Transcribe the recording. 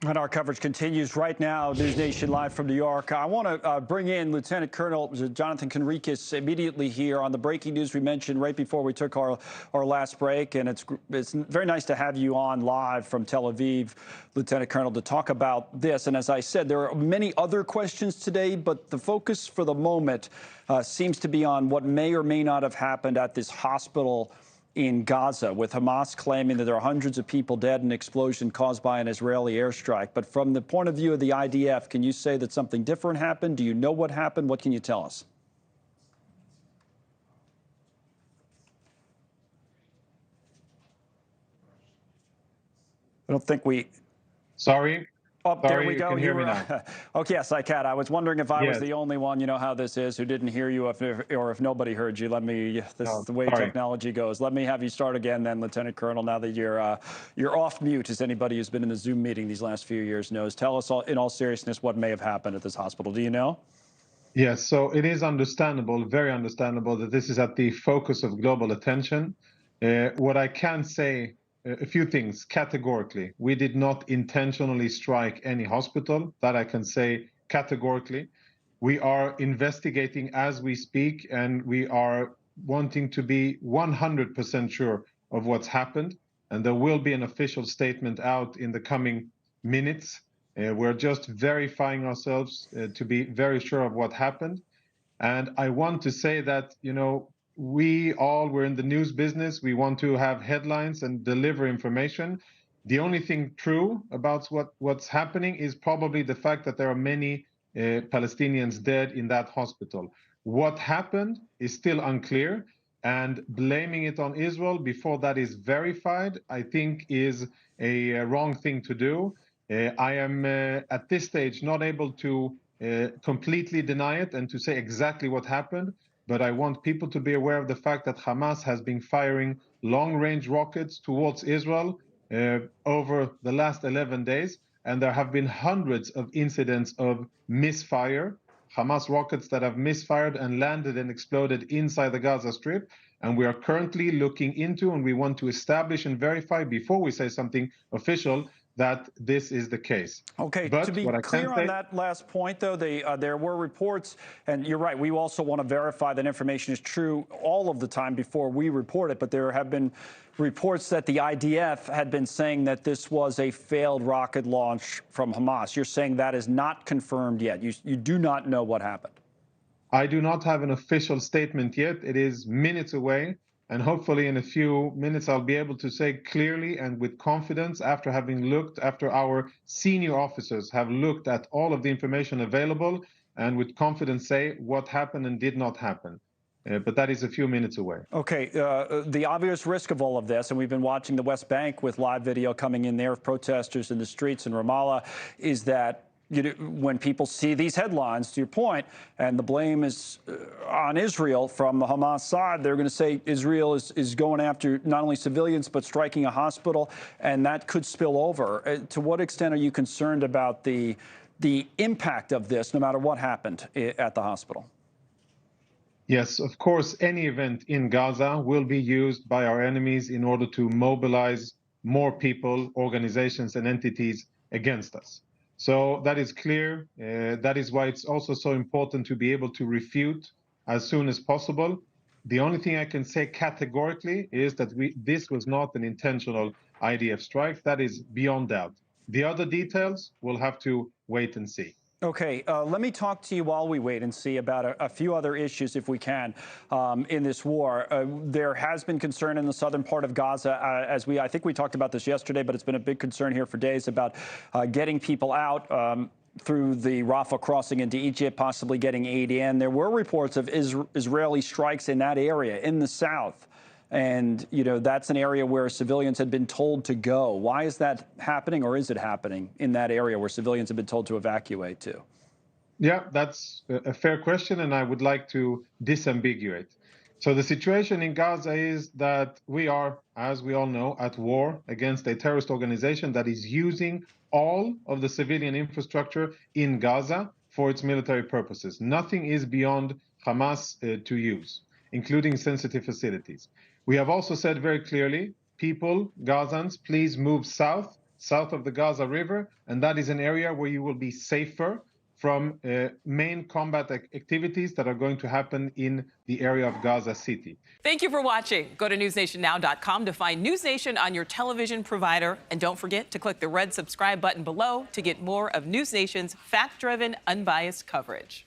And our coverage continues right now. News Nation live from New York. I want to bring in Lieutenant Colonel Jonathan Conricus immediately here on the breaking news we mentioned right before we took our last break. And it's very nice to have you on live from Tel Aviv, Lieutenant Colonel, to talk about this. And as I said, there are many other questions today, but the focus for the moment seems to be on what may or may not have happened at this hospital in Gaza, with Hamas claiming that there are hundreds of people dead in an explosion caused by an Israeli airstrike. But from the point of view of the IDF, can you say that something different happened? Do you know what happened? What can you tell us? I don't think we... Sorry. Oh, there we You go. can hear me now. Okay, yes, I can. I was wondering if I was Yes. the only one, you know how this is, who didn't hear you, or if nobody heard you. This is the way technology goes. Let me have you start again then, Lieutenant Colonel, now that you're off mute, as anybody who's been in the Zoom meeting these last few years knows. Tell us in all seriousness what may have happened at this hospital. Do you know? Yes, so it is understandable, very understandable, that this is at the focus of global attention. What I can say, a few things categorically. We did not intentionally strike any hospital. That I can say categorically. We are investigating as we speak, and we are wanting to be 100% sure of what's happened. And there will be an official statement out in the coming minutes. We're just verifying ourselves to be very sure of what happened. And I want to say that, we're in the news business. We want to have headlines and deliver information. The only thing true about what's happening is probably the fact that there are many Palestinians dead in that hospital. What happened is still unclear, and blaming it on Israel before that is verified, I think, is a wrong thing to do. I am at this stage not able to completely deny it and to say exactly what happened, but I want people to be aware of the fact that Hamas has been firing long-range rockets towards Israel over the last 11 days, and there have been hundreds of incidents of misfire, Hamas rockets that have misfired and landed and exploded inside the Gaza Strip. And we are currently looking into, and we want to establish and verify before we say something official, that this is the case. Okay, but to be clear on that last point, though, there were reports, and you're right, we also want to verify that information is true all of the time before we report it, but there have been reports that the IDF had been saying that this was a failed rocket launch from Hamas. You're saying that is not confirmed yet. You do not know what happened. I do not have an official statement yet. It is minutes away. And hopefully in a few minutes, I'll be able to say clearly and with confidence, after our senior officers have looked at all of the information available, and with confidence say what happened and did not happen. But that is a few minutes away. Okay, the obvious risk of all of this, and we've been watching the West Bank with live video coming in there of protesters in the streets in Ramallah, is that when people see these headlines, to your point, and the blame is on Israel from the Hamas side, they're going to say Israel is going after not only civilians, but striking a hospital, and that could spill over. To what extent are you concerned about the impact of this, no matter what happened at the hospital? Yes, of course, any event in Gaza will be used by our enemies in order to mobilize more people, organizations, and entities against us. So that is clear. That is why it's also so important to be able to refute as soon as possible. The only thing I can say categorically is that this was not an intentional IDF strike. That is beyond doubt. The other details, we'll have to wait and see. Okay, let me talk to you while we wait and see about a few other issues, if we can, in this war. There has been concern in the southern part of Gaza, I think we talked about this yesterday, but it's been a big concern here for days about getting people out through the Rafah crossing into Egypt, possibly getting aid in. There were reports of Israeli strikes in that area, in the south. And, that's an area where civilians had been told to go. Why is that happening, or is it happening in that area where civilians have been told to evacuate to? Yeah, that's a fair question, and I would like to disambiguate. So the situation in Gaza is that we are, as we all know, at war against a terrorist organization that is using all of the civilian infrastructure in Gaza for its military purposes. Nothing is beyond Hamas to use, including sensitive facilities. We have also said very clearly, people, Gazans, please move south south of the Gaza River, and that is an area where you will be safer from main combat activities that are going to happen in the area of Gaza City. Thank you for watching. Go to newsnationnow.com to find News Nation on your television provider. And don't forget to click the red subscribe button below to get more of News Nation's fact-driven, unbiased coverage.